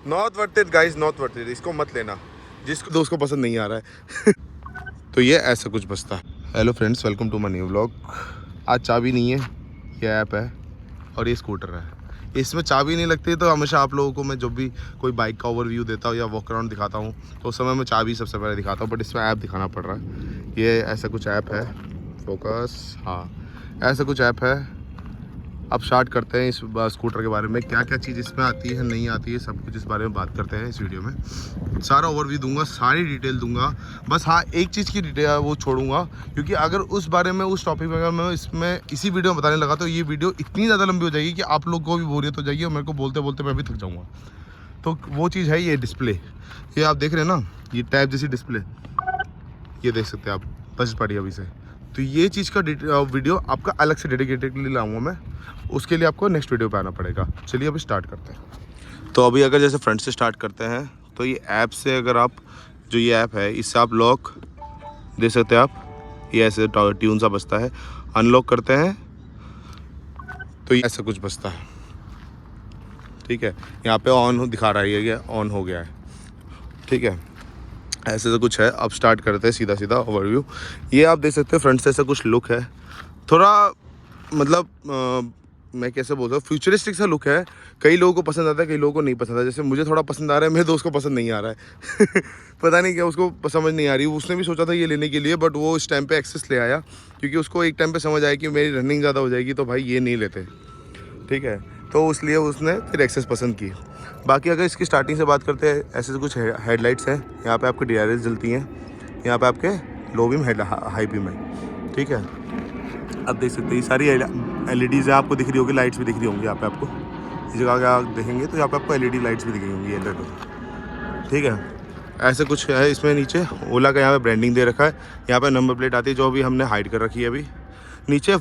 Not worth it guys, not worth it. इसको मत लेना जिसको दोस्त को पसंद नहीं आ रहा है। तो ये ऐसा कुछ बचता है। Hello friends, welcome to my new vlog. आज चाबी नहीं है, ये ऐप है और ये स्कूटर है। इसमें चाबी नहीं लगती तो हमेशा आप लोगों को मैं जब भी कोई बाइक का ओवरव्यू देता हूँ या वॉक अराउंड दिखाता हूँ तो उस समय मैं चाबी सबसे पहले दिखाता हूँ, बट इसमें ऐप दिखाना पड़ रहा है। ये ऐसा कुछ ऐप है, फोकस, हाँ ऐसा कुछ ऐप है। अब स्टार्ट करते हैं इस स्कूटर के बारे में, क्या क्या चीज़ इसमें आती है नहीं आती है, सब कुछ इस बारे में बात करते हैं इस वीडियो में। सारा ओवरव्यू दूंगा, सारी डिटेल दूंगा। बस हाँ, एक चीज़ की डिटेल वो छोड़ूंगा, क्योंकि अगर उस बारे में, उस टॉपिक में अगर मैं इसमें इसी वीडियो में बताने लगा तो ये वीडियो इतनी ज़्यादा लंबी हो जाएगी कि आप लोग को भी बोरियत हो जाएगी और मेरे को बोलते बोलते मैं भी थक जाऊँगा। तो वो चीज़ है ये डिस्प्ले। ये आप देख रहे हैं ना, ये टैब जैसी डिस्प्ले, ये देख सकते हैं आप, बस पड़ी अभी से। तो ये चीज़ का वीडियो आपका अलग से डेडिकेटेडली लाऊंगा मैं, उसके लिए आपको नेक्स्ट वीडियो पे आना पड़ेगा। चलिए अभी स्टार्ट करते हैं। तो अभी अगर जैसे फ्रंट से स्टार्ट करते हैं तो ये ऐप से, अगर आप जो ये ऐप है इससे आप लॉक दे सकते हैं। आप ये ऐसे ट्यून सा बजता है, अनलॉक करते हैं तो ये ऐसा कुछ बजता है। ठीक है, यहाँ पे ऑन दिखा रहा है, ये ऑन हो गया है। ठीक है, ऐसे तो कुछ है। अब स्टार्ट करते हैं सीधा सीधा ओवरव्यू। ये आप देख सकते हैं फ्रंट से ऐसा कुछ लुक है, थोड़ा मतलब मैं कैसे बोलता हूँ, फ्यूचरिस्टिक सा लुक है। कई लोगों को पसंद आता है, कई लोगों को नहीं पसंद आता। जैसे मुझे थोड़ा पसंद आ रहा है, मेरे दोस्त को पसंद नहीं आ रहा है। पता नहीं क्या, उसको समझ नहीं आ रही। उसने भी सोचा था ये लेने के लिए, बट वो इस टाइम पे एक्सेस ले आया, क्योंकि उसको एक टाइम पे समझ आया कि मेरी रनिंग ज़्यादा हो जाएगी तो भाई ये नहीं लेते। ठीक है, तो इसलिए उसने फिर एक्सेस पसंद की। बाकी अगर इसकी स्टार्टिंग से बात करते हैं, ऐसे कुछ हेडलाइट्स हैं। यहाँ पे आपके DRS जलती हैं, यहाँ पे आपके लो बीम, हाई बीम है। ठीक है, अब देख सकते हैं ये सारी LEDs है, आपको दिख रही होगी, लाइट्स भी दिख रही होंगी यहाँ पे आपको। इस जगह अगर आप देखेंगे तो यहाँ पे आपको LED लाइट्स भी दिख रही होंगी LED। ठीक है, ऐसे कुछ है इसमें। नीचे ओला का यहाँ पे ब्रांडिंग दे रखा है, यहाँ पे नंबर प्लेट आती है जो अभी हमने हाइड कर रखी है। अभी नीचे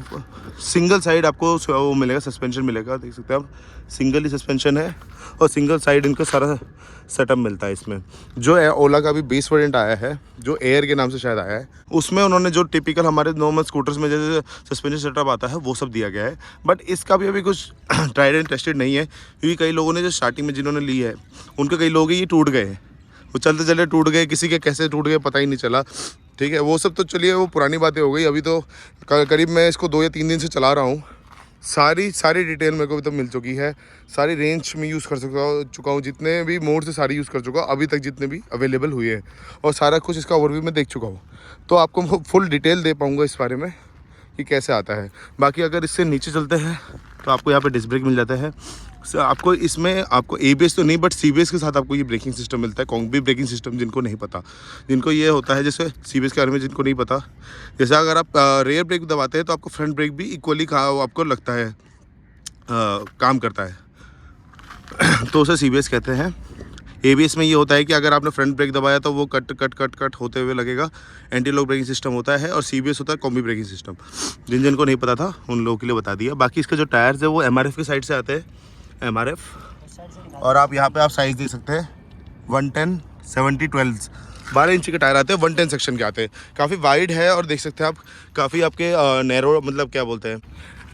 सिंगल साइड आपको वो मिलेगा, सस्पेंशन मिलेगा, देख सकते हैं आप, सिंगल ही सस्पेंशन है और सिंगल साइड इनका सारा सेटअप मिलता है इसमें। जो है ओला का भी बेस वेरिएंट आया है, जो एयर के नाम से शायद आया है, उसमें उन्होंने जो टिपिकल हमारे नॉर्मल स्कूटर्स में जैसे सस्पेंशन सेटअप आता है वो सब दिया गया है। बट इसका भी अभी कुछ ट्राइड एंड टेस्टेड नहीं है, क्योंकि कई लोगों ने जो स्टार्टिंग में जिन्होंने ली है उनके कई लोग ये टूट गए, वो चलते चलते टूट गए, किसी के कैसे टूट गए पता ही नहीं चला। ठीक है, वो सब तो चलिए वो पुरानी बातें हो गई। अभी तो करीब मैं इसको 2 या 3 दिन से चला रहा हूँ। सारी डिटेल मेरे को अभी तक मिल चुकी है, सारी रेंज में यूज़ कर चुका हूँ, जितने भी मोड से सारी यूज़ कर चुका हूँ अभी तक, जितने भी अवेलेबल हुए हैं, और सारा कुछ इसका ओवरव्यू मैं देख चुका हूँ। तो आपको फुल डिटेल दे पाऊँगा इस बारे में कि कैसे आता है। बाकी अगर इससे नीचे चलते हैं तो आपको यहाँ पे डिस्क ब्रेक मिल जाता है। आपको इसमें आपको ABS तो नहीं, बट CBS के साथ आपको ये ब्रेकिंग सिस्टम मिलता है, कॉम्बी ब्रेकिंग सिस्टम। जिनको नहीं पता, जिनको ये होता है, जैसे CBS के बारे में जिनको नहीं पता, जैसे अगर आप रेयर ब्रेक दबाते हैं तो आपको फ्रंट ब्रेक भी इक्वली आपको लगता है काम करता है। तो उसे CBS कहते हैं। ABS में ये होता है कि अगर आपने फ्रंट ब्रेक दबाया तो वो कट कट कट कट होते हुए लगेगा, एंटी लॉक ब्रेकिंग सिस्टम होता है। और CBS होता है कॉम्बी ब्रेकिंग सिस्टम। जिनको नहीं पता था उन लोगों के लिए बता दिया। बाकी इसके जो टायर्स है वो MRF की साइड से आते हैं, MRF। और आप यहाँ पे आप साइज़ देख सकते हैं, 110, 70, 12 इंच के टायर आते हैं, 110 सेक्शन के आते हैं। काफ़ी वाइड है और देख सकते हैं आप, काफ़ी आपके नैरो, मतलब क्या बोलते हैं,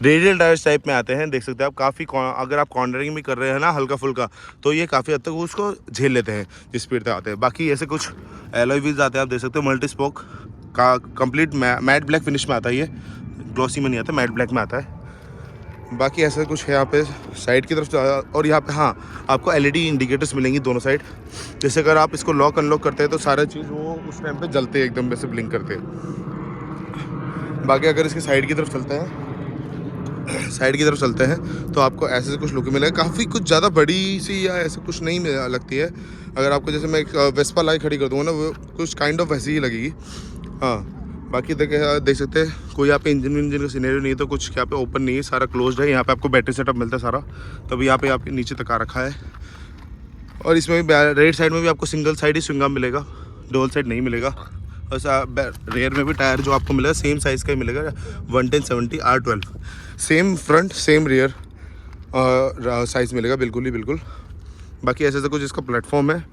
रेडियल टायर्स टाइप में आते हैं। देख सकते हैं आप, काफ़ी अगर आप कॉर्नरिंग भी कर रहे हैं ना हल्का फुल्का, तो ये काफ़ी हद तक उसको झेल लेते हैं जिस स्पीड पे आते हैं। बाकी ऐसे कुछ एलॉय व्हील्स आते हैं, आप देख सकते हो, मल्टी स्पोक का कंप्लीट मैट ब्लैक फिनिश में आता है। ये ग्लॉसी में नहीं आता, मैट ब्लैक में आता है। बाकी ऐसा कुछ है यहाँ पे साइड की तरफ। और यहाँ पे हाँ, आपको LED इंडिकेटर्स मिलेंगी दोनों साइड। जैसे अगर आप इसको लॉक अनलॉक करते हैं तो सारा चीज़ वो उस टाइम पे जलते हैं, एकदम वैसे ब्लिंक करते हैं। बाकी अगर इसके साइड की तरफ चलते हैं, तो आपको ऐसे से कुछ लुक मिलेगा। काफ़ी कुछ ज़्यादा बड़ी सी या ऐसे कुछ नहीं लगती है। अगर आपको जैसे मैं एक वेस्पा लाई खड़ी कर दूँगा ना, वो कुछ काइंड ऑफ वैसी ही लगेगी। हाँ, बाकी देख सकते हैं, कोई यहाँ पे इंजन का सिनेरियो नहीं है, तो कुछ यहाँ पे ओपन नहीं है, सारा क्लोज्ड है। यहाँ पे आपको बैटरी सेटअप मिलता है सारा, तब यहाँ पे आपके नीचे तक आ रखा है। और इसमें भी राइट साइड में भी आपको सिंगल साइड ही स्विंग आर्म मिलेगा, डबल साइड नहीं मिलेगा। और रेयर में भी टायर जो आपको मिलेगा सेम साइज़ का ही मिलेगा, 110, 70, R12, same front same rear size मिलेगा, बिल्कुल। बाकी ऐसे कुछ इसका प्लेटफॉर्म है।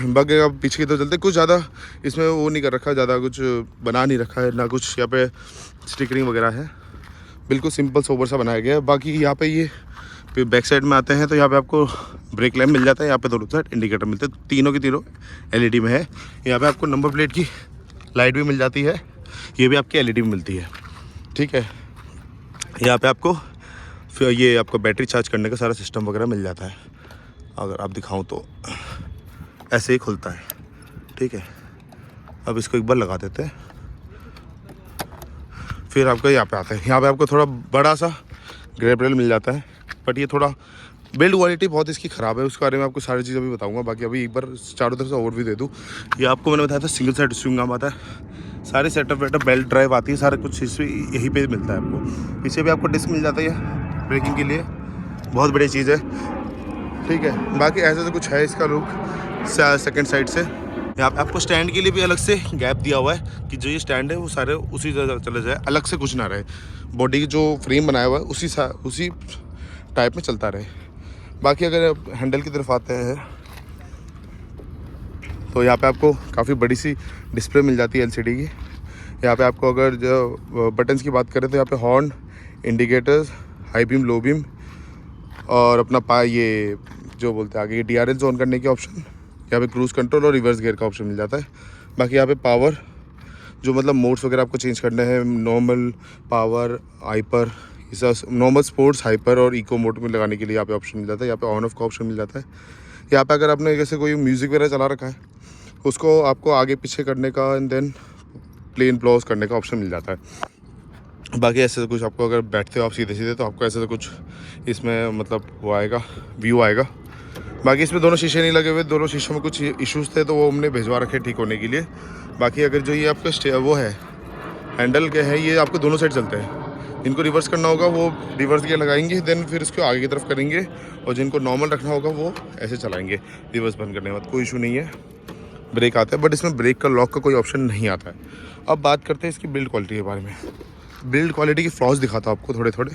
बाकी आप पीछे की तरफ चलते, कुछ ज़्यादा इसमें वो नहीं कर रखा, ज़्यादा कुछ बना नहीं रखा है, ना कुछ यहाँ पे स्टिकरिंग वगैरह है, बिल्कुल सिंपल सोबर सा बनाया गया है। बाकी यहाँ पे ये फिर बैक साइड में आते हैं तो यहाँ पे आपको ब्रेक लैम्प मिल जाता है, यहाँ पे दोनों साइड इंडिकेटर मिलते हैं, तीनों की तीनों एलईडी में है। यहाँ पे आपको नंबर प्लेट की लाइट भी मिल जाती है, ये भी आपकी एलईडी में मिलती है, ठीक है। यहाँ पे आपको फिर ये आपको बैटरी चार्ज करने का सारा सिस्टम वगैरह मिल जाता है। अगर आप दिखाऊँ तो ऐसे ही खुलता है, ठीक है। अब इसको एक बार लगा देते हैं, फिर आपको यहाँ पे आता है। यहाँ पे आपको थोड़ा बड़ा सा ग्रैब रेल मिल जाता है, बट ये थोड़ा बिल्ड क्वालिटी बहुत इसकी ख़राब है, उसके बारे में आपको सारी चीज़ें अभी बताऊंगा। बाकी अभी एक बार चारों तरफ से ओवरव्यू दे दूँ। ये आपको मैंने बताया था सिंगल साइड स्विंग आर्म आता है, सारे सेटअप वेटअप बेल्ट ड्राइव आती है, सारा कुछ इसमें यहीं पे मिलता है आपको। पीछे भी आपको डिस्क मिल जाता है ब्रेकिंग के लिए, बहुत बड़ी चीज़ है, ठीक है। बाकी ऐसा तो कुछ है इसका लुक सेकेंड साइड से। यहाँ पे आपको स्टैंड के लिए भी अलग से गैप दिया हुआ है कि जो ये स्टैंड है वो सारे उसी जगह चले जाए, अलग से कुछ ना रहे। बॉडी की जो फ्रेम बनाया हुआ है उसी टाइप में चलता रहे। बाकी अगर हैंडल की तरफ आते हैं तो यहाँ पे आपको काफ़ी बड़ी सी डिस्प्ले मिल जाती है एलसीडी की। यहाँ पे आपको अगर जो बटन्स की बात करें तो यहाँ पे horn, indicators, high beam, low beam और अपना ये जो बोलते हैं आगे DRL ऑन करने के ऑप्शन, यहाँ पे क्रूज़ कंट्रोल और रिवर्स गियर का ऑप्शन मिल जाता है। बाकी यहाँ पे पावर जो मतलब मोड्स वगैरह आपको चेंज करने हैं, normal, power, hyper, normal, sports, hyper और इको मोड में लगाने के लिए यहाँ पे ऑप्शन मिल जाता है। यहाँ पे ऑन ऑफ का ऑप्शन मिल जाता है। यहाँ पे अगर आपने जैसे कोई म्यूज़िक वगैरह चला रखा है उसको आपको आगे पीछे करने का एंड देन प्लेन ब्लॉज करने का ऑप्शन मिल जाता है। बाकी ऐसे तो कुछ आपको अगर बैठते हो आप सीधे सीधे तो आपको ऐसे तो कुछ इसमें मतलब वो आएगा, व्यू आएगा। बाकी इसमें दोनों शीशे नहीं लगे हुए, दोनों शीशों में कुछ इश्यूज़ थे तो वो हमने भिजवा रखे ठीक होने के लिए। बाकी अगर जो ये आपका वो है हैंडल के है, ये आपको दोनों साइड चलते हैं। जिनको रिवर्स करना होगा वो रिवर्स गियर लगाएंगे, देन फिर इसको आगे की तरफ करेंगे, और जिनको नॉर्मल रखना होगा वो ऐसे चलाएंगे रिवर्स बंद करने के बाद। कोई इशू नहीं है। ब्रेक आता है बट इसमें ब्रेक का लॉक का कोई ऑप्शन नहीं आता है। अब बात करते हैं इसकी बिल्ड क्वालिटी के बारे में। बिल्ड क्वालिटी की फ्लॉज दिखाता हूँ आपको थोड़े थोड़े।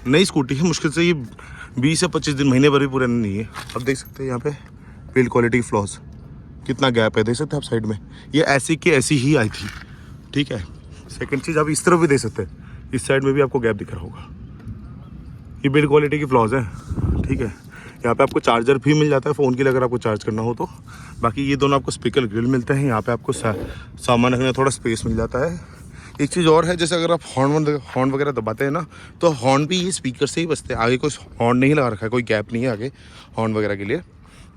नई स्कूटी है, मुश्किल से ये 20 या 25 दिन, महीने भर भी पूरे नहीं है। अब देख सकते हैं यहाँ पे बिल्ड क्वालिटी की फ्लॉज कितना गैप है, देख सकते हैं आप साइड में। ये ऐसी की ऐसी ही आई थी, ठीक है। सेकंड चीज़ आप इस तरफ भी देख सकते हैं, इस साइड में भी आपको गैप दिख रहा होगा। ये बिल्ड क्वालिटी की फ्लॉज है, ठीक है। यहाँ पे आपको चार्जर भी मिल जाता है फ़ोन के लिए अगर आपको चार्ज करना हो तो। बाकी ये दोनों आपको स्पीकर ग्रिल मिलते हैं। यहाँ पे आपको सामान रखने थोड़ा स्पेस मिल जाता है। एक चीज़ और है, जैसे अगर आप हॉर्न वगैरह दबाते हैं ना तो हॉर्न भी ये स्पीकर से ही बजते हैं, आगे कोई हॉर्न नहीं लगा रखा है, कोई गैप नहीं है आगे हॉर्न वगैरह के लिए।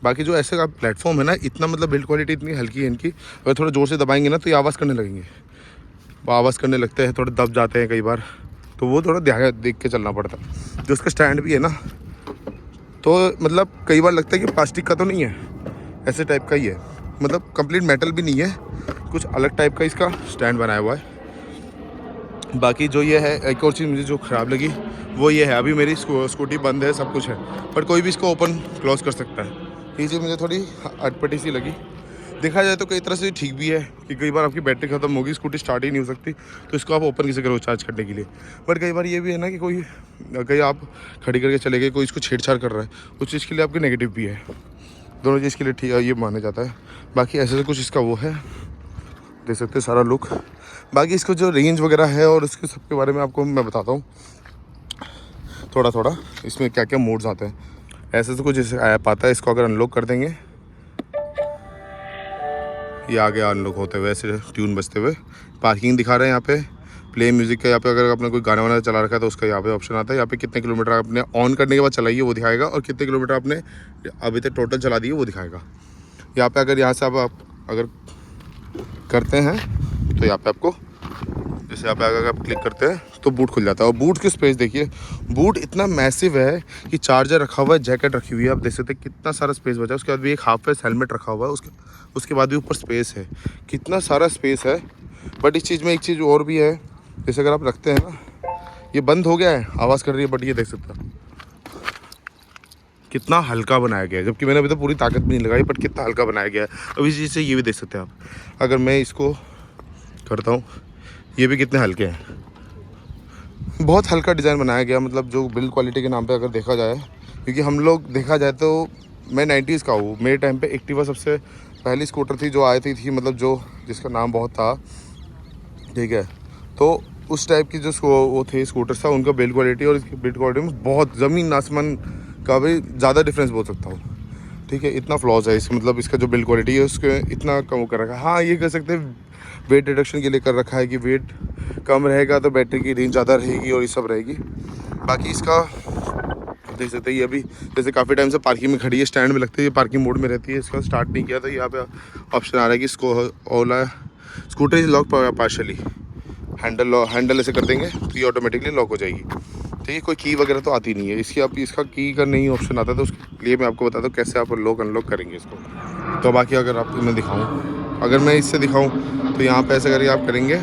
बाकी जो ऐसे का प्लेटफॉर्म है ना, इतना मतलब बिल्ड क्वालिटी इतनी हल्की है इनकी, अगर थोड़ा ज़ोर से दबाएंगे ना तो ये आवाज़ करने लगेंगे, वो आवाज़ करने लगते हैं, थोड़े दब जाते हैं कई बार, तो वो थोड़ा ध्यान देख के चलना पड़ता है। जो उसका स्टैंड भी है ना, तो मतलब कई बार लगता है कि प्लास्टिक का तो नहीं है, ऐसे टाइप का ही है, मतलब कंप्लीट मेटल भी नहीं है, कुछ अलग टाइप का इसका स्टैंड बनाया हुआ है। बाकी जो ये है, एक और चीज़ मुझे जो ख़राब लगी वो ये है, अभी मेरी स्कूटी बंद है, सब कुछ है, पर कोई भी इसको ओपन क्लोज कर सकता है। ये चीज़ मुझे थोड़ी अटपटी सी लगी। देखा जाए तो कई तरह से ठीक भी है कि कई बार आपकी बैटरी ख़त्म होगी, स्कूटी स्टार्ट ही नहीं हो सकती, तो इसको आप ओपन कैसे करो चार्ज करने के लिए। बट कई बार ये भी है ना कि कोई कहीं आप खड़ी करके चले गए, कोई इसको छेड़छाड़ कर रहा है, उस चीज़ के लिए आपके नेगेटिव भी है, दोनों चीज़ के लिए ठीक है, ये माना जाता है। बाकी ऐसे से कुछ इसका वो है, देख सकते हैं सारा लुक। बाकी इसको जो रेंज वगैरह है और उसके सबके बारे में आपको मैं बताता हूँ थोड़ा थोड़ा, इसमें क्या क्या मोड्स आते हैं। ऐसे तो कुछ जैसे ऐप आता है, इसको अगर अनलॉक कर देंगे ये आ गया अनलॉक होते हुए, ऐसे ट्यून बजते हुए। पार्किंग दिखा रहे हैं यहाँ पे, प्ले म्यूज़िक का यहाँ पे अगर आपने कोई गाना वाना चला रखा है तो उसका यहाँ पे ऑप्शन आता है। यहाँ पे कितने किलोमीटर आपने ऑन करने के बाद चलाई है वो दिखाएगा, और कितने किलोमीटर आपने अभी तक टोटल चला दी है वो दिखाएगा। यहाँ पे अगर यहाँ से आप अगर करते हैं तो यहाँ पे आपको जैसे यहाँ पे अगर आप क्लिक करते हैं तो बूट खुल जाता है। और बूट की स्पेस देखिए, बूट इतना मैसिव है कि चार्जर रखा हुआ है, जैकेट रखी हुई है, आप देख सकते हैं कितना सारा स्पेस बचा है। उसके बाद भी एक हाफ फेस हेलमेट रखा हुआ है, उसके बाद भी ऊपर स्पेस है, कितना सारा स्पेस है। बट इस चीज़ में एक चीज़ और भी है, जैसे अगर आप रखते हैं ना, ये बंद हो गया है, आवाज़ कर रही है, बट ये देख सकते हैं कितना हल्का बनाया गया है, जबकि मैंने अभी तो पूरी ताकत भी नहीं लगाई, बट कितना हल्का बनाया गया है। अब इस चीज़ से ये भी देख सकते हैं आप, अगर मैं इसको करता हूँ, ये भी कितने हल्के हैं, बहुत हल्का डिज़ाइन बनाया गया। मतलब जो बिल्ड क्वालिटी के नाम पे अगर देखा जाए, क्योंकि हम लोग देखा जाए तो मैं 90s का हूँ, मेरे टाइम पे एक्टिवा सबसे पहली स्कूटर थी जो आई थी मतलब जो जिसका नाम बहुत था, ठीक है। तो उस टाइप की जो वो थे स्कूटर्स था, उनका बिल्ड क्वालिटी और इसकी बिल्ड क्वालिटी में बहुत ज़मीन आसमान का भी ज़्यादा डिफरेंस बोल सकता हूँ। ठीक है, इतना फ्लॉज है इसका, मतलब इसका जो बिल्ड क्वालिटी है उसके इतना कम कर रखा है। हाँ, ये कह सकते हैं वेट रिडक्शन के लिए कर रखा है कि वेट कम रहेगा तो बैटरी की रेंज ज़्यादा रहेगी और ये सब रहेगी। बाकी इसका देख सकते हैं, ये अभी जैसे काफ़ी टाइम से पार्किंग में खड़ी है, स्टैंड में लगती है, ये पार्किंग मोड में रहती है। इसका स्टार्ट नहीं किया तो यहाँ पे ऑप्शन आ रहा है कि इसको Ola scooter is lock partially, handle ऐसे कर देंगे तो ये ऑटोमेटिकली लॉक हो जाएगी। तो ये कोई की वगैरह तो आती नहीं है इसकी, आप इसका की का नहीं ऑप्शन आता, तो उसके लिए मैं आपको बताता हूँ कैसे आप लॉक अनलॉक करेंगे इसको। तो बाकी अगर आपको मैं दिखाऊँ, अगर मैं इससे दिखाऊँ तो यहाँ पे ऐसे करके आप करेंगे,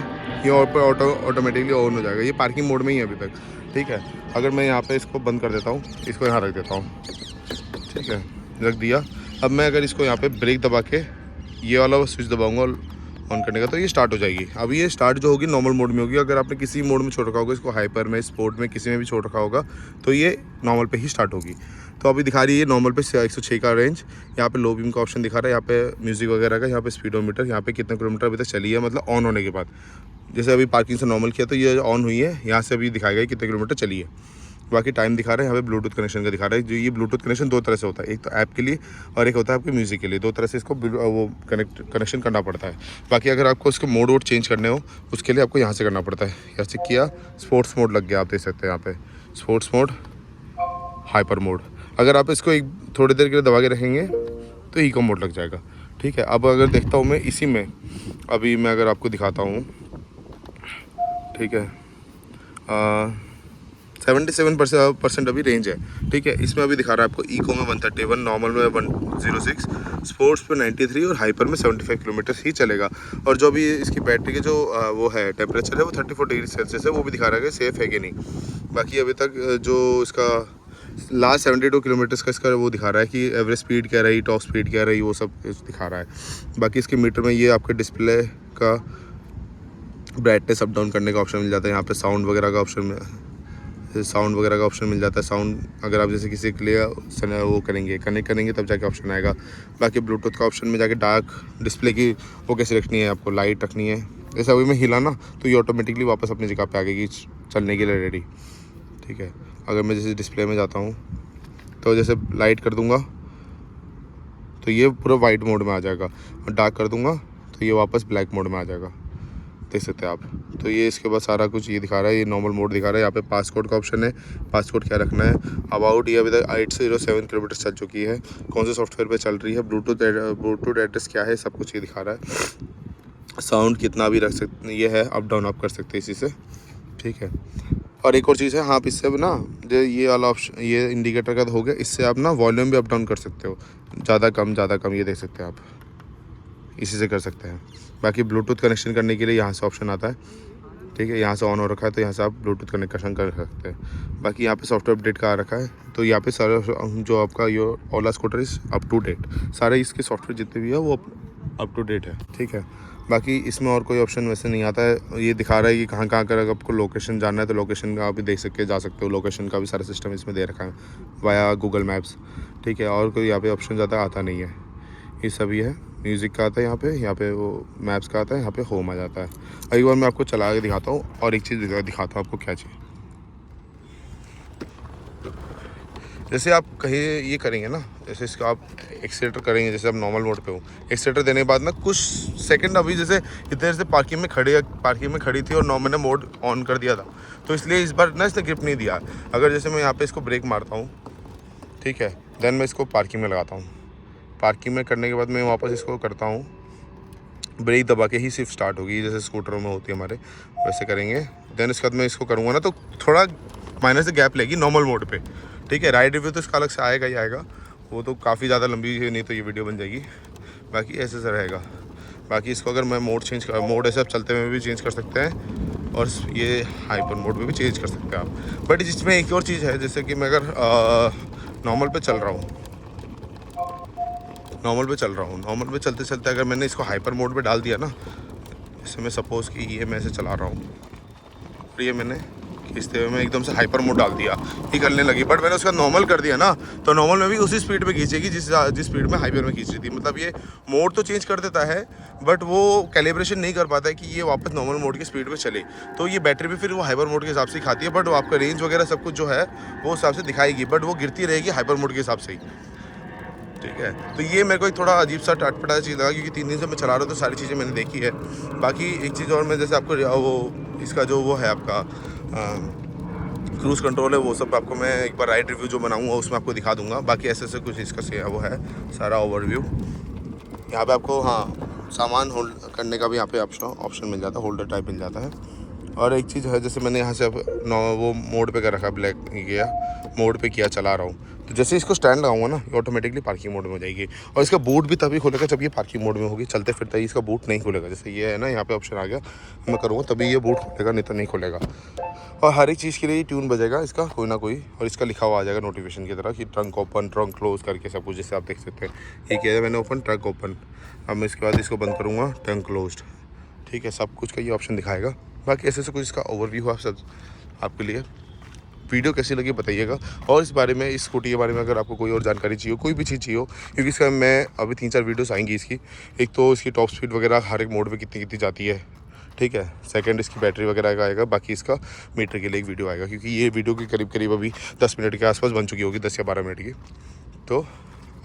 ये ऑटोमेटिकली ऑन हो जाएगा। ये पार्किंग मोड में ही है अभी तक। ठीक है, अगर मैं यहाँ पे इसको बंद कर देता हूँ, इसको यहाँ रख देता हूँ, ठीक है, रख दिया। अब मैं अगर इसको यहाँ पे ब्रेक दबा के ये वाला स्विच दबाऊंगा ऑन करने का, तो ये स्टार्ट हो जाएगी। अब ये स्टार्ट जो होगी नॉर्मल मोड में होगी। अगर आपने किसी मोड में छोड़ रखा होगा इसको, हाइपर में, स्पोर्ट में, किसी में भी छोड़ रखा होगा, तो ये नॉर्मल पे ही स्टार्ट होगी। तो अभी दिखा रही है नॉर्मल पे 106 का रेंज। यहाँ पे लो बीम का ऑप्शन दिखा रहा है, यहाँ पे म्यूजिक वगैरह का, यहाँ पे स्पीडोमीटर, यहाँ पे कितने किलोमीटर अभी तक चली है, मतलब ऑन होने के बाद। जैसे अभी पार्किंग से नॉर्मल किया तो ये ऑन हुई है, यहाँ से अभी दिखाएगा कितने किलोमीटर चली है। बाकी टाइम दिखा रहा है, यहाँ पे ब्लूटूथ कनेक्शन का दिखा रहा है। जो ये ब्लूटूथ कनेक्शन दो तरह से होता है, एक तो ऐप के लिए और एक होता है आपके म्यूज़िक के लिए। दो तरह से इसको वो कनेक्शन करना पड़ता है। बाकी अगर आपको इसके मोड वोड चेंज करने हो उसके लिए आपको यहाँ से करना पड़ता है। यहाँ से किया, स्पोर्ट्स मोड लग गया, आप देख सकते हैं यहाँ पे स्पोर्ट्स मोड, हाइपर मोड। अगर आप इसको एक थोड़ी देर के लिए दबा के रखेंगे तो इको मोड लग जाएगा। ठीक है, अब अगर देखता हूँ मैं इसी में, अभी मैं अगर आपको दिखाता हूँ, ठीक है, 77% अभी रेंज है। ठीक है, इसमें अभी दिखा रहा है आपको इको में 131, नॉर्मल में 106, स्पोर्ट्स पे 93 और हाइपर में 75 किलोमीटर ही चलेगा। और जो भी इसकी बैटरी के जो वो है टेम्परेचर है वो 34 डिग्री सेल्सियस है। वो भी दिखा रहा है कि सेफ़ है कि नहीं। बाकी अभी तक जो इसका लास्ट 72 किलोमीटर्स का इसका वो दिखा रहा है कि एवरेज स्पीड क्या रही, टॉप स्पीड क्या रही, वो सब दिखा रहा है। बाकी इसके मीटर में ये आपके डिस्प्ले का ब्राइटनेस अप डाउन करने का ऑप्शन मिल जाता है। यहाँ पे साउंड वगैरह का ऑप्शन मिल जाता है। साउंड अगर आप जैसे किसी के लिए वो करेंगे, कनेक्ट करेंगे, तब जाके ऑप्शन आएगा। बाकी ब्लूटूथ का ऑप्शन में जाके डार्क डिस्प्ले की वो कैसे रखनी है, आपको लाइट रखनी है। जैसे अभी मैं हिला ना तो ये ऑटोमेटिकली वापस अपनी जगह पे आ गई चलने के लिए रेडी। ठीक है, अगर मैं जैसे डिस्प्ले में जाता हूँ तो जैसे लाइट कर दूँगा तो ये पूरा वाइट मोड में आ जाएगा, और डार्क कर दूँगा तो ये वापस ब्लैक मोड में आ जाएगा। देख सकते हैं आप। तो ये इसके बाद सारा कुछ ये दिखा रहा है, ये नॉर्मल मोड दिखा रहा है। यहाँ पे पासकोड का ऑप्शन है, पासकोड क्या रखना है। अबाउट ये अभी तक 807 किलोमीटर चल चुकी है, कौन से सॉफ्टवेयर पे चल रही है, ब्लूटूथ एड्रेस क्या है, सब कुछ ये दिखा रहा है। साउंड कितना भी रख सकते, ये है अप डाउन आप कर सकते हैं इसी से। ठीक है, और एक और चीज़ है, हाँ इससे ना जो ये वाला ऑप्शन, ये इंडिकेटर का हो गया, इससे आप ना वॉल्यूम भी अप डाउन कर सकते हो, ज़्यादा कम, ये देख सकते हैं आप, इसी से कर सकते हैं। बाकी ब्लूटूथ कनेक्शन करने के लिए यहाँ से ऑप्शन आता है। ठीक है, यहाँ से ऑन हो रखा है तो यहाँ से आप ब्लूटूथ कनेक्शन कर सकते हैं। बाकी यहाँ पे सॉफ्टवेयर अपडेट का आ रखा है, तो यहाँ पे सारा जो आपका ये Ola scooter is up to date, सारे इसके सॉफ्टवेयर जितने भी है वो अप टू डेट है। ठीक है, बाकी इसमें और कोई ऑप्शन वैसे नहीं आता है। ये दिखा रहा है कि कहाँ कर, अगर आपको लोकेशन जानना है तो लोकेशन का आप भी देख सकते जा सकते हो। लोकेशन का भी सारा सिस्टम इसमें दे रखा है वाया गूगल मैप्स। ठीक है, और कोई यहाँ पे ऑप्शन ज़्यादा आता नहीं है, ये सभी है। म्यूज़िक का आता है यहाँ पे वो मैप्स का आता है, यहाँ पे होम आ जाता है। एक बार मैं आपको चला के दिखाता हूँ और एक चीज़ दिखाता हूँ आपको क्या चाहिए। जैसे आप कहीं ये करेंगे ना, जैसे इसका आप एक्सीलेटर करेंगे, जैसे आप नॉर्मल मोड पे हो, एक्सीलेटर देने के बाद ना कुछ सेकंड, अभी जैसे इतने देर से पार्किंग में खड़ी थी और मैंने मोड ऑन कर दिया था, तो इसलिए इस बार ना इसने ग्रिप नहीं दिया। अगर जैसे मैं यहाँ पे इसको ब्रेक मारता हूँ, ठीक है, देन मैं इसको पार्किंग में लगाता हूँ। पार्किंग में करने के बाद मैं वापस इसको करता हूँ, ब्रेक दबा के ही सिर्फ स्टार्ट होगी, जैसे स्कूटरों में होती है हमारे, वैसे करेंगे। देन इसके बाद मैं इसको करूँगा ना तो थोड़ा माइनस से गैप लेगी नॉर्मल मोड पे। ठीक है, राइड रिव्यू तो इसका अलग से आएगा ही आएगा, वो तो काफ़ी ज़्यादा लंबी है, नहीं तो ये वीडियो बन जाएगी। बाकी ऐसे से रहेगा। बाकी इसको अगर मैं मोड ऐसे आप चलते हुए भी चेंज कर सकते हैं, और ये हाइपर मोड में भी चेंज कर सकते हैं आप। बट इसमें एक और चीज़ है, जैसे कि मैं अगर नॉर्मल पे चल रहा हूँ, नॉर्मल पे चलते चलते अगर मैंने इसको हाइपर मोड पे डाल दिया ना, जैसे मैं सपोज़ कि ये मैं ऐसे चला रहा हूँ और ये मैंने खींचते हुए मैं एकदम से हाइपर मोड डाल दिया, ये करने लगी। बट मैंने उसका नॉर्मल कर दिया ना, तो नॉर्मल में भी उसी स्पीड में खींचेगी जिस स्पीड में हाइपर में खींच रही थी। मतलब ये मोड तो चेंज कर देता है बट वो कैलिब्रेशन नहीं कर पाता है कि ये वापस नॉर्मल मोड की स्पीड में चले। तो ये बैटरी भी फिर वो हाइपर मोड के हिसाब से खाती है, बट वो आपका रेंज वगैरह सब कुछ जो है वो हिसाब से दिखाएगी, बट वो गिरती रहेगी हाइपर मोड के हिसाब से ही। ठीक है, तो ये मेरे को एक थोड़ा अजीब सा टटपटा चीज़ लगा, क्योंकि 3 दिन से मैं चला रहा हूँ तो सारी चीज़ें मैंने देखी है। बाकी एक चीज़ और, मैं जैसे आपको वो इसका जो वो है आपका क्रूज़ कंट्रोल है, वो सब आपको मैं एक बार राइड रिव्यू जो बनाऊंगा उसमें आपको दिखा दूंगा। बाकी ऐसे ऐसे कुछ इसका वो है सारा ओवरव्यू। यहाँ पे आपको हाँ सामान होल्ड करने का भी यहाँ पे ऑप्शन मिल जाता है, होल्डर टाइप मिल जाता है। और एक चीज़ है, जैसे मैंने यहाँ से अब वो मोड पे कर रखा, ब्लैक किया मोड पे किया, चला रहा हूँ, तो जैसे इसको स्टैंड लगाऊंगा ना, ये ऑटोमेटिकली पार्किंग मोड में हो जाएगी। और इसका बूट भी तभी खुलेगा जब ये पार्किंग मोड में होगी, चलते फिरते ही इसका बूट नहीं खुलेगा। जैसे ये है ना, यहाँ पे ऑप्शन आ गया, मैं करूँगा तभी ये बूट खुलेगा, नहीं तो नहीं खुलेगा। और हर एक चीज़ के लिए ट्यून बजेगा इसका कोई ना कोई, और इसका लिखा हुआ आ जाएगा नोटिफिकेशन की तरह कि ट्रंक ओपन, ट्रंक क्लोज करके सब कुछ, जैसे आप देख सकते हैं। ये किया है मैंने ओपन, ट्रंक ओपन। अब मैं इसके बाद इसको बंद करूँगा, ट्रंक क्लोज्ड। ठीक है, सब कुछ का ये ऑप्शन दिखाएगा। बाकी ऐसे कुछ इसका ओवरव्यू है सब आपके लिए। वीडियो कैसी लगी बताइएगा, और इस बारे में, इस स्कूटी के बारे में अगर आपको कोई और जानकारी चाहिए, कोई भी चीज़ चाहिए हो, क्योंकि इसका मैं अभी 3-4 वीडियोस आएंगी इसकी। एक तो इसकी टॉप स्पीड वगैरह हर एक मोड पे कितनी कितनी जाती है, ठीक है। सेकंड इसकी बैटरी वगैरह का आएगा। बाकी इसका मीटर के लिए एक वीडियो आएगा, क्योंकि ये वीडियो के करीब करीब अभी 10 मिनट के आसपास बन चुकी होगी, 10 या 12 मिनट की। तो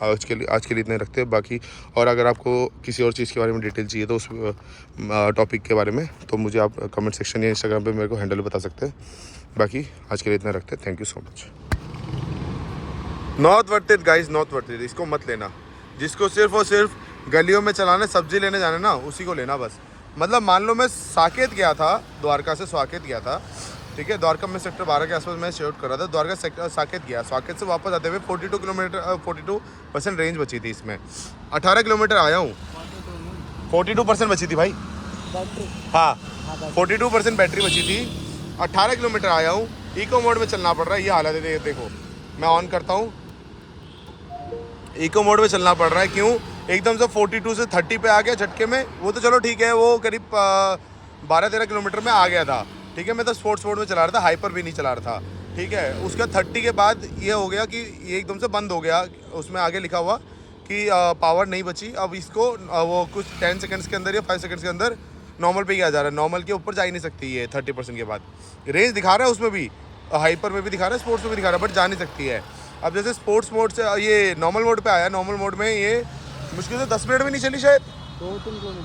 आज के लिए इतने रखते हैं। बाकी और अगर आपको किसी और चीज़ के बारे में डिटेल चाहिए तो उस टॉपिक के बारे में, तो मुझे आप कमेंट सेक्शन या इंस्टाग्राम पे मेरे को हैंडल बता सकते हैं। बाकी आज के लिए इतना रखते हैं। Thank you so much. Not worth it guys, not worth it. इसको मत लेना। जिसको सिर्फ और सिर्फ गलियों में चलाना, सब्जी लेने जाना ना, उसी को लेना बस। मतलब मान लो मैं साकेत गया था, द्वारका से साकेत गया था, ठीक है। द्वारका में सेक्टर 12 के आसपास मैं शूट कर रहा था। द्वारका सेक्टर साकेत गया, साकेत से वापस आते हुए 42% रेंज बची थी इसमें। 18 किलोमीटर आया हूँ, 42% बची थी भाई, हाँ 42% बैटरी बची थी। 18 किलोमीटर आया हूँ, इको मोड में चलना पड़ रहा है। ये हालत है, देखो मैं ऑन करता हूँ, इको मोड में चलना पड़ रहा है। क्यों? एकदम से 42 से 30 पे आ गया झटके में। वो तो चलो ठीक है, वो करीब 12-13 किलोमीटर में आ गया था, ठीक है। मैं तो स्पोर्ट्स मोड में चला रहा था, हाइपर भी नहीं चला रहा था, ठीक है। उसका 30 के बाद ये हो गया कि ये एकदम से बंद हो गया। उसमें आगे लिखा हुआ कि पावर नहीं बची। अब इसको वो कुछ 10 सेकंड्स के अंदर या 5 सेकंड्स के अंदर नॉर्मल पे किया जा रहा है। नॉर्मल के ऊपर जा ही नहीं सकती है 30% के बाद। रेंज दिखा रहा है उसमें भी, हाइपर में भी दिखा रहा है, स्पोर्ट्स में भी दिखा रहा है, बट जा नहीं सकती है। अब जैसे स्पोर्ट्स मोड से ये नॉर्मल मोड पे आया, नॉर्मल मोड में ये मुश्किल से 10 मिनट भी नहीं चली, शायद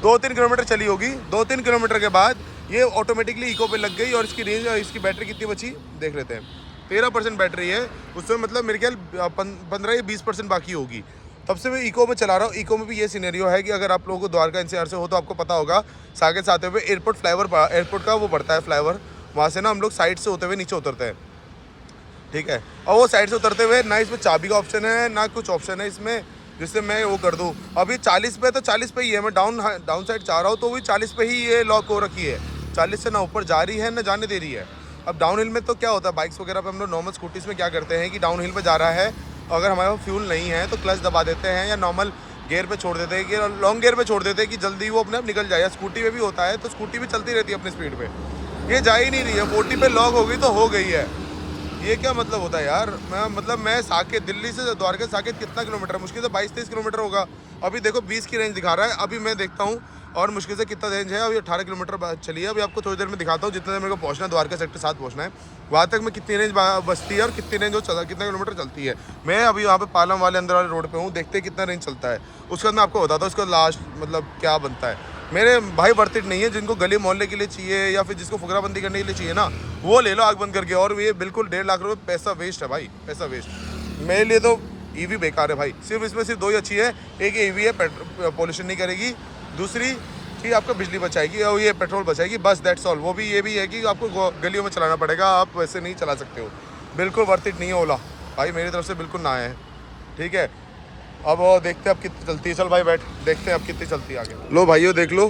2-3 किलोमीटर चली होगी। 2-3 किलोमीटर के बाद ये ऑटोमेटिकली इको पे लग गई। और इसकी रेंज, इसकी बैटरी कितनी बची देख लेते हैं। 13% बैटरी है उसमें, मतलब मेरे ख्याल 15 या 20% बाकी होगी। तब से मैं इको में चला रहा हूँ। इको में भी ये सिनेरियो है कि अगर आप लोगों को द्वारका NCR से हो तो आपको पता होगा, साकेत से आते हुए एयरपोर्ट का वो पड़ता है फ्लाईओवर, वहाँ से ना हम लोग साइड से होते हुए नीचे उतरते हैं, ठीक है। और वो साइड से उतरते हुए ना इसमें चाबी का ऑप्शन है ना कुछ ऑप्शन है इसमें जिससे मैं वो कर दूँ। अभी 40 पे तो 40 पे ही है। मैं डाउन साइड चाह रहा हूँ तो भी 40 पे ही ये लॉक हो रखी है। 40 से ना ऊपर जा रही है ना जाने दे रही है। अब डाउन हिल में तो क्या होता है, बाइक्स वगैरह पे हम लोग नॉर्मल स्कूटीज़ में क्या करते हैं कि डाउन हिल पे जा रहा है, अगर हमारे पास फ्यूल नहीं है तो क्लच दबा देते हैं या नॉर्मल गियर पे छोड़ देते हैं, कि लॉन्ग गियर पे छोड़ देते हैं कि जल्दी वो अपने आप निकल जाए। या स्कूटी में भी होता है, तो स्कूटी भी चलती रहती है अपनी स्पीड पे, ये जा ही नहीं रही है। 40 पे लॉक हो गई तो हो गई है। ये क्या मतलब होता है यार। मैं साकेत, दिल्ली से द्वारका साकेत कितना किलोमीटर है? मुश्किल से 22-23 किलोमीटर होगा। अभी देखो 20 की रेंज दिखा रहा है। अभी मैं देखता हूँ और मुश्किल से कितना रेंज है। अभी 18 किलोमीटर चली है। अभी आपको थोड़ी देर में दिखाता हूँ, जितने देर मेरे को पहुँचना है, द्वारका सेक्टर 7 पहुँचना है, वहाँ तक मैं कितनी रेंज बचती है और कितनी रेंज कितना किलोमीटर चलती है। मैं अभी वहाँ पे पालम वाले अंदर वाले रोड पे हूँ, देखते कितना रेंज चलता है। उसके बाद मैं आपको बताता हूँ उसका लास्ट मतलब क्या बनता है। मेरे भाई वर्थ इट नहीं है। जिनको गली मोहल्ले के लिए चाहिए या फिर जिसको फुकराबंदी करने के लिए चाहिए ना, वो ले लो आग बंद करके। और ये बिल्कुल 1.5 लाख रुपये पैसा वेस्ट है भाई, पैसा वेस्ट। मेरे लिए तो ईवी बेकार है भाई। सिर्फ इसमें सिर्फ 2 ही अच्छी है। एक ईवी है, पोल्यूशन नहीं करेगी। दूसरी कि आपको बिजली बचाएगी और ये पेट्रोल बचाएगी, बस दैट्स ऑल। वो भी ये भी है कि आपको गलियों में चलाना पड़ेगा, आप वैसे नहीं चला सकते हो। बिल्कुल वर्थ इट नहीं है ओला भाई, मेरी तरफ से बिल्कुल ना है, ठीक है। अब देखते हैं अब कितनी चलती है। चल भाई बैठ, देखते हैं अब कितनी चलती है आगे। लो भाइयों देख लो,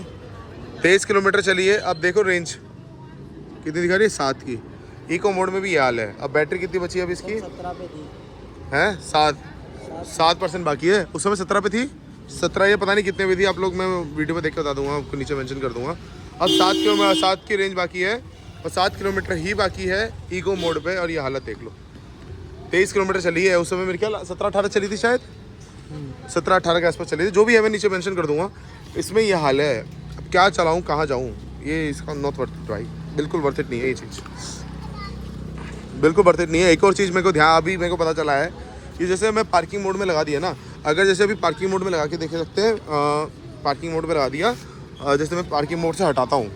23 किलोमीटर चली है। अब देखो रेंज कितनी दिखा रही है, 7 की। इको मोड में भी ये हाल है। अब बैटरी कितनी बची है अब इसकी? 17 पे थी है, 7% बाकी है। उस समय 17 पे थी, 17 या पता नहीं कितने पे थी। आप लोग, मैं वीडियो में देख के बता दूंगा, आपको नीचे मेंशन कर दूंगा। अब 7 की रेंज बाकी है। और 7 किलोमीटर ही बाकी है ईगो मोड पे, और ये हालत देख लो। 23 किलोमीटर चली है, उस समय मेरे ख्याल 17-18 चली थी शायद, 17-18 के आसपास चली थी, जो भी है मैं नीचे मेंशन कर दूंगा। इसमें ये हाल है, अब क्या चलाऊँ, कहाँ जाऊँ, ये इसका नॉट वर्थ इट भाई, बिल्कुल वर्थ इट नहीं है ये चीज़, बिल्कुल वर्थ इट नहीं है। एक और चीज़ मेरे को अभी मेरे को पता चला है, ये जैसे मैं पार्किंग मोड में लगा दिया ना, अगर जैसे अभी पार्किंग मोड में लगा के देख सकते हैं, पार्किंग मोड में लगा दिया, जैसे मैं पार्किंग मोड से हटाता हूँ,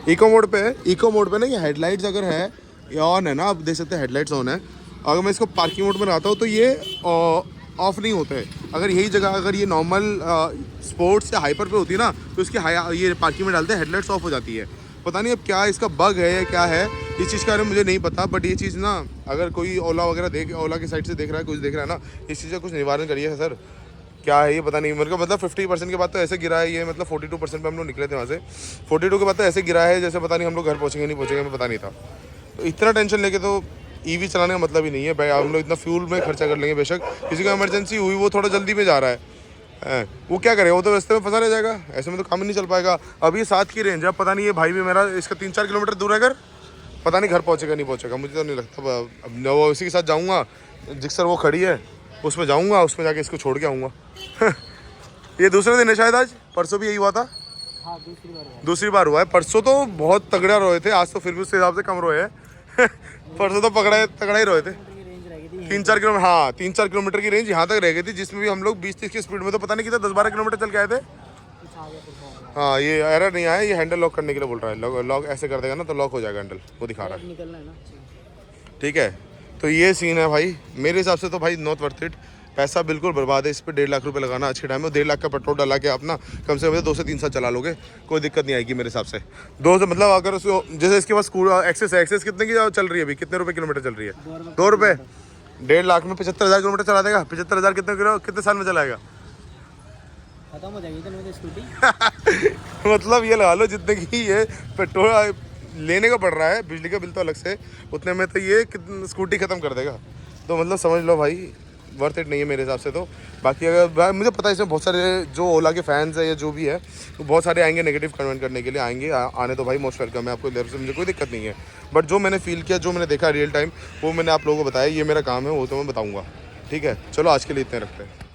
इको मोड पे है, इको मोड पे ना ये हेडलाइट्स अगर है ये ऑन है ना, आप देख सकते हैं हेडलाइट्स ऑन है। अगर मैं इसको पार्किंग मोड में लगाता हूँ तो ये ऑफ नहीं होता है। अगर यही जगह अगर ये नॉर्मल स्पोर्ट्स या हाइपर पे होती है ना, तो इसकी ये पार्किंग में डालते हैं, हेडलाइट्स ऑफ हो जाती है। पता नहीं अब क्या इसका बग है या क्या है, इस चीज़ के बारे में मुझे नहीं पता, बट ये चीज़ ना अगर कोई ओला वगैरह ओला की साइड से देख रहा है, कुछ देख रहा है ना, इस चीज़ का कुछ निवारण करिए सर, क्या है ये पता नहीं मेरे को। मतलब 50% के बाद तो ऐसे गिरा है ये, मतलब 42% पे हम लोग निकले थे वहाँ से, 42 के बाद तो ऐसे गिरा है जैसे पता नहीं हम लोग घर पहुँचेंगे नहीं पहुँचेंगे, हमें पता नहीं था। तो इतना टेंशन लेके तो ईवी चलाने का मतलब ही नहीं है भाई। हम लोग इतना फ्यूल में खर्चा कर लेंगे, बेशक किसी को इमरजेंसी हुई, वो थोड़ा जल्दी में जा रहा है, वो क्या करेगा, वो तो रास्ते में फंसा रह जाएगा, ऐसे में तो काम ही नहीं चल पाएगा। अभी 7 की रेंज है, पता नहीं ये भाई भी मेरा इसका 3-4 किलोमीटर दूर है घर, पता नहीं घर पहुँचेगा नहीं पहुँचेगा, मुझे तो नहीं लगता। अब वो उसी के साथ जाऊँगा, जिक्सर वो खड़ी है उसमें जाऊँगा, उसमें जाके इसको छोड़ के आऊँगा। ये दूसरा दिन है शायद, आज परसों भी यही हुआ था। हाँ, दूसरी बार हुआ है। परसों तो बहुत तगड़ा रोए थे, आज तो फिर भी उस हिसाब से कम रोए हैं। परसों तो तगड़ा ही रोए थे। 3-4 किलोमीटर, हाँ 3-4 किलोमीटर की रेंज यहाँ तक रह गई थी, जिसमें भी हम लोग 20-30 की स्पीड में तो पता नहीं कितना 10-12 किलोमीटर चल के आए थे। हाँ ये एरर नहीं आया, ये हैंडल लॉक करने के लिए बोल रहा है, लॉक ऐसे कर देगा ना तो लॉक हो जाएगा हैंडल, वो दिखा रहा है। ठीक है, तो ये सीन है भाई, मेरे हिसाब से तो भाई नॉट वर्थ इट। पैसा बिल्कुल बर्बाद है इस पर। 1.5 लाख रुपए लगाना आज के टाइम में, 1.5 लाख का पेट्रोल डाला के अपना कम से कम 2 से 3 साल चला लोगे, कोई दिक्कत नहीं आएगी मेरे हिसाब से। 2 से मतलब अगर उसको जैसे इसके पास एक्सेस है, एक्सेस कितने की चल रही है अभी, कितने रुपए किलोमीटर चल रही है? 2 रुपये। 1.5 लाख में 75,000 किलोमीटर चला देगा। 75,000 कितने साल में चलाएगा? खत्म हो जाएगी स्कूटी। मतलब ये लगा लो जितने की ये पेट्रोल लेने का पड़ रहा है, बिजली का बिल तो अलग से, उतने में तो ये स्कूटी ख़त्म कर देगा। तो मतलब समझ लो भाई वर्थ इट नहीं है मेरे हिसाब से तो। बाकी अगर मुझे पता है इसमें बहुत सारे जो ओला के फैंस है या जो भी है, तो बहुत सारे आएंगे नेगेटिव कमेंट करने के लिए, आएंगे आने तो भाई मोस्ट वेलकम है, आपको इधर से मुझे कोई दिक्कत नहीं है। बट जो मैंने फील किया, जो मैंने देखा रियल टाइम, वो मैंने आप लोगों को बताया, ये मेरा काम है, वो तो मैं बताऊँगा। ठीक है, चलो आज के लिए इतने रखते हैं।